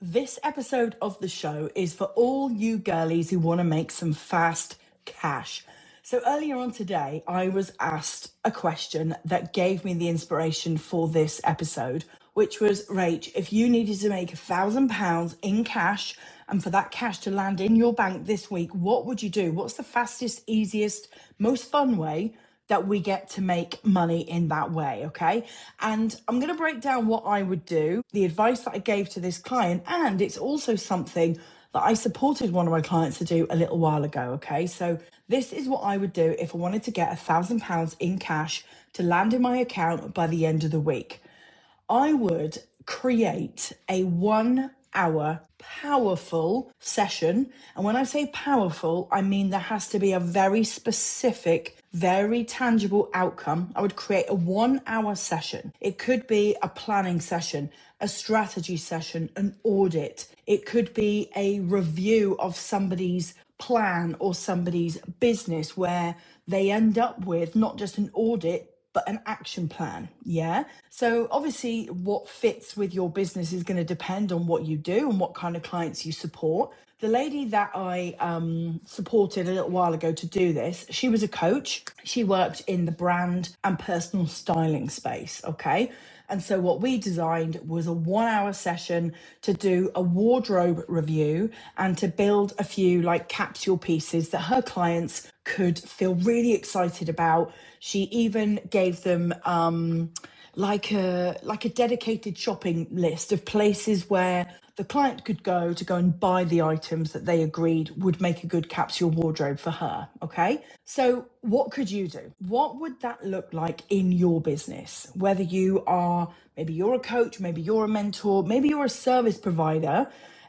This episode of the show is for all you girlies who want to make some fast cash. So earlier on today, I was asked a question that gave me the inspiration for this episode, which was, Rach, if you needed to make £1,000 in cash and for that cash to land in your bank this week, what would you do? What's the fastest, easiest, most fun way that we get to make money in that way, okay? And I'm going to break down what I would do, the advice that I gave to this client, and it's also something that I supported one of my clients to do a little while ago, okay? So this is what I would do if I wanted to get £1,000 in cash to land in my account by the end of the week. I would create a 1 hour powerful session. And when I say powerful, I mean there has to be a very specific, very tangible outcome. I would create a 1 hour session. It could be a planning session, a strategy session, an audit. It could be a review of somebody's plan or somebody's business where they end up with not just an audit, but an action plan. Yeah. So obviously what fits with your business is going to depend on what you do and what kind of clients you support. The lady that I supported a little while ago to do this, she was a coach. She worked in the brand and personal styling space. Okay. And so what we designed was a 1 hour session to do a wardrobe review and to build a few like capsule pieces that her clients could feel really excited about. She even gave them like a dedicated shopping list of places where the client could go to go and buy the items that they agreed would make a good capsule wardrobe for her. Okay. So what could you do? What would that look like in your business? Whether you are, maybe you're a coach, maybe you're a mentor, maybe you're a service provider,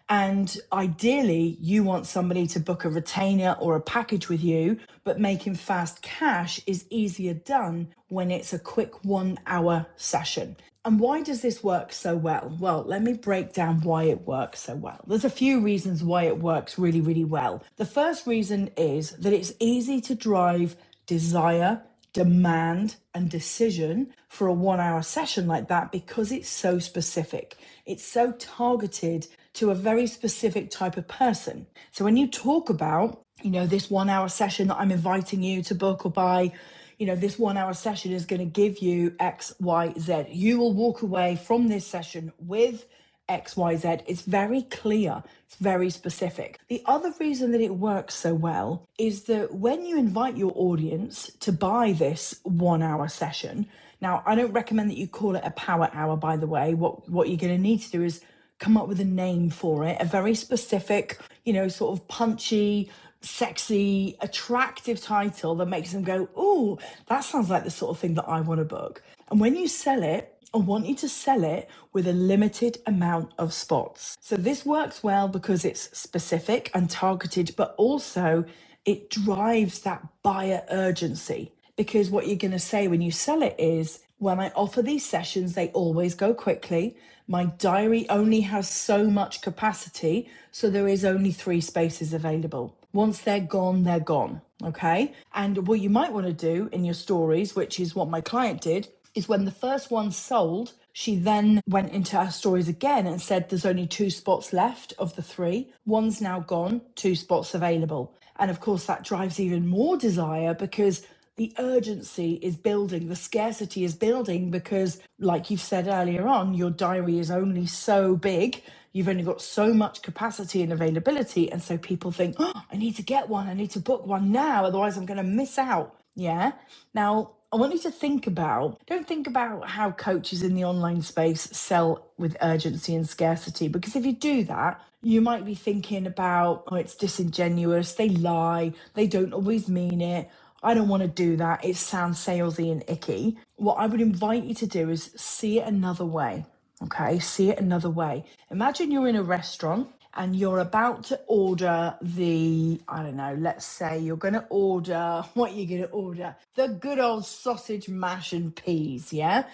and ideally you want somebody to book a retainer or a package with you, but making fast cash is easier done when it's a quick 1 hour session. And why does this work so well? Well, let me break down why it works so well. There's a few reasons why it works really, really well. The first reason is that it's easy to drive desire, demand, and decision for a 1 hour session like that because it's so specific. It's so targeted to a very specific type of person. So when you talk about, this 1 hour session that I'm inviting you to book or buy, this 1 hour session is going to give you X, Y, Z. You will walk away from this session with X, Y, Z. It's very clear. It's very specific. The other reason that it works so well is that when you invite your audience to buy this 1 hour session, now I don't recommend that you call it a power hour, by the way. What you're going to need to do is come up with a name for it, a very specific, sort of punchy, sexy, attractive title that makes them go, "Ooh, that sounds like the sort of thing that I want to book." And when you sell it, I want you to sell it with a limited amount of spots. So this works well because it's specific and targeted, but also it drives that buyer urgency. Because what you're going to say when you sell it is, when I offer these sessions, they always go quickly. My diary only has so much capacity, so there is only 3 spaces available. Once they're gone, they're gone, okay? And what you might want to do in your stories, which is what my client did, is when the first one sold, she then went into her stories again and said there's only 2 spots left of the 3. One's now gone, 2 spots available. And of course, that drives even more desire because the urgency is building, the scarcity is building because, like you've said earlier on, your diary is only so big. You've only got so much capacity and availability. And so people think, "Oh, I need to get one. I need to book one now. Otherwise, I'm going to miss out." Yeah. Now, I want you to don't think about how coaches in the online space sell with urgency and scarcity, because if you do that, you might be thinking about, "Oh, it's disingenuous. They lie. They don't always mean it. I don't want to do that. It sounds salesy and icky." What I would invite you to do is see it another way. Okay, see it another way. Imagine you're in a restaurant and you're about to order let's say you're going to order, what you're going to order? The good old sausage, mash and peas, yeah?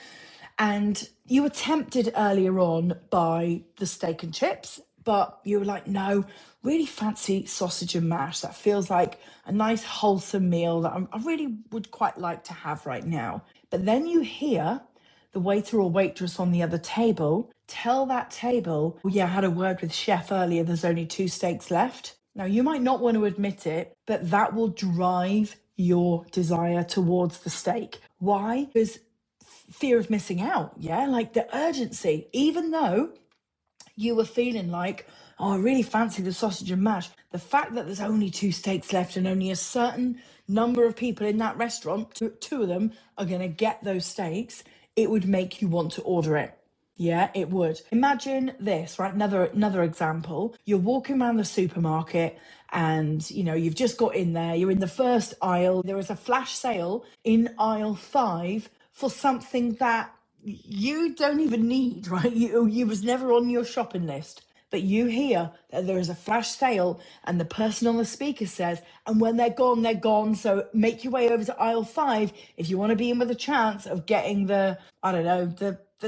And you were tempted earlier on by the steak and chips, but you were like, "No, really fancy sausage and mash. That feels like a nice wholesome meal that I really would quite like to have right now." But then you hear the waiter or waitress on the other table Tell that table, oh, yeah, I had a word with chef earlier, there's only 2 steaks left. Now, you might not want to admit it, but that will drive your desire towards the steak. Why? Because fear of missing out, yeah? Like the urgency, even though you were feeling like, oh, I really fancy the sausage and mash. The fact that there's only 2 steaks left and only a certain number of people in that restaurant, two of them are going to get those steaks, it would make you want to order it. Yeah, it would. Imagine this, right? Another example. You're walking around the supermarket and, you've just got in there. You're in the first aisle. There is a flash sale in aisle 5 for something that you don't even need, right? You was never on your shopping list. But you hear that there is a flash sale and the person on the speaker says, and when they're gone, they're gone. So make your way over to aisle 5 if you want to be in with a chance of getting the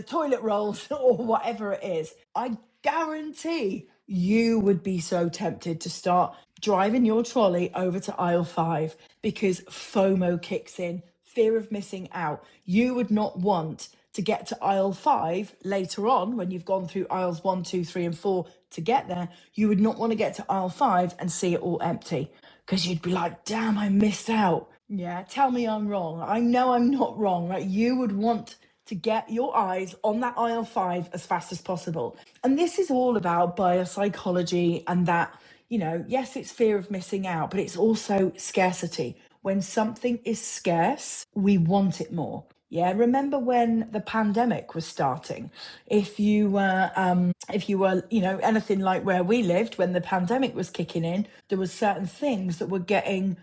toilet rolls or whatever it is. I guarantee you would be so tempted to start driving your trolley over to aisle 5 because FOMO kicks in, fear of missing out. You would not want to get to aisle 5 later on when you've gone through aisles 1, 2, 3, and 4 to get there. You would not want to get to aisle 5 and see it all empty because you'd be like, damn, I missed out. Yeah, tell me I'm wrong. I know I'm not wrong, right? You would want to get your eyes on that aisle 5 as fast as possible. And this is all about biopsychology and that, yes, it's fear of missing out, but it's also scarcity. When something is scarce, we want it more. Yeah, remember when the pandemic was starting? If you were, anything like where we lived, when the pandemic was kicking in, there were certain things that were getting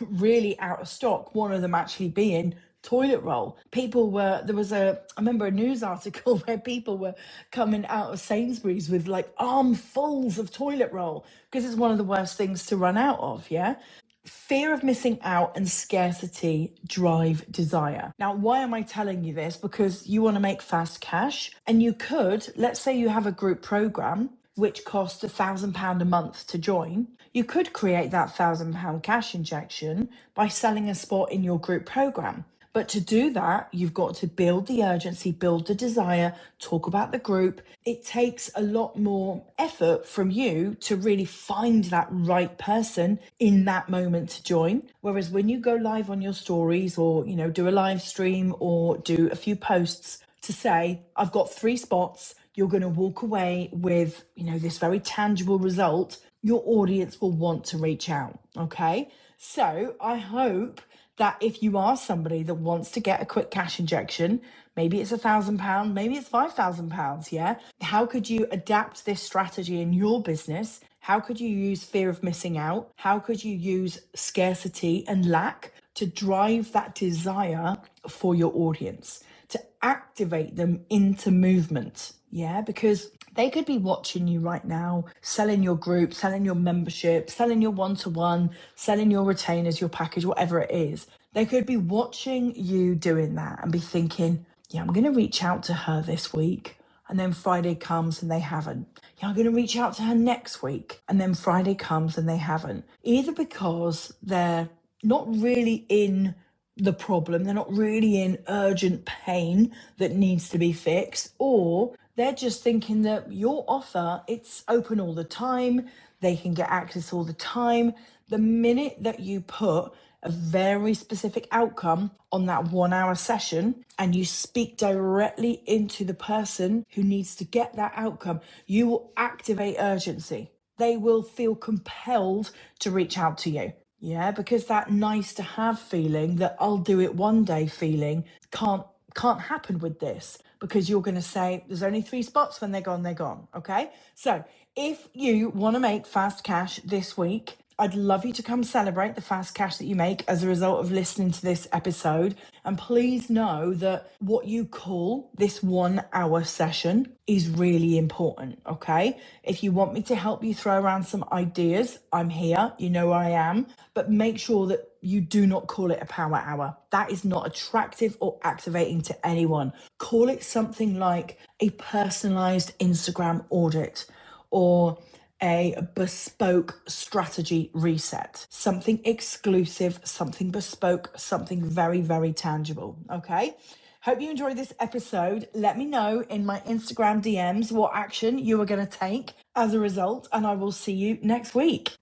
really out of stock. One of them actually being toilet roll. I remember a news article where people were coming out of Sainsbury's with like armfuls of toilet roll because it's one of the worst things to run out of, yeah? Fear of missing out and scarcity drive desire. Now, why am I telling you this? Because you want to make fast cash and you could, let's say you have a group program which costs £1,000 a month to join. You could create that £1,000 cash injection by selling a spot in your group program. But to do that, you've got to build the urgency, build the desire, talk about the group. It takes a lot more effort from you to really find that right person in that moment to join. Whereas when you go live on your stories or, do a live stream or do a few posts to say, I've got 3 spots, you're going to walk away with, this very tangible result, your audience will want to reach out. Okay. So I hope that if you are somebody that wants to get a quick cash injection, maybe it's £1,000, maybe it's £5,000, yeah? How could you adapt this strategy in your business? How could you use fear of missing out? How could you use scarcity and lack to drive that desire for your audience, to activate them into movement? Yeah, because they could be watching you right now, selling your group, selling your membership, selling your one-to-one, selling your retainers, your package, whatever it is. They could be watching you doing that and be thinking, yeah, I'm going to reach out to her this week. And then Friday comes and they haven't. Yeah, I'm going to reach out to her next week. And then Friday comes and they haven't. Either because they're not really in the problem, they're not really in urgent pain that needs to be fixed, or they're just thinking that your offer, it's open all the time, they can get access all the time. The minute that you put a very specific outcome on that 1 hour session and you speak directly into the person who needs to get that outcome, you will activate urgency. They will feel compelled to reach out to you. Yeah, because that nice to have feeling, that I'll do it one day feeling can't happen with this, because you're going to say there's only 3 spots. When they're gone, they're gone. Okay. So if you want to make fast cash this week, I'd love you to come celebrate the fast cash that you make as a result of listening to this episode. And please know that what you call this 1 hour session is really important, okay? If you want me to help you throw around some ideas, I'm here, you know I am, but make sure that you do not call it a power hour. That is not attractive or activating to anyone. Call it something like a personalised Instagram audit or a bespoke strategy reset, something exclusive, something bespoke, something very, very tangible. Okay. Hope you enjoyed this episode. Let me know in my Instagram DMs what action you are going to take as a result, and I will see you next week.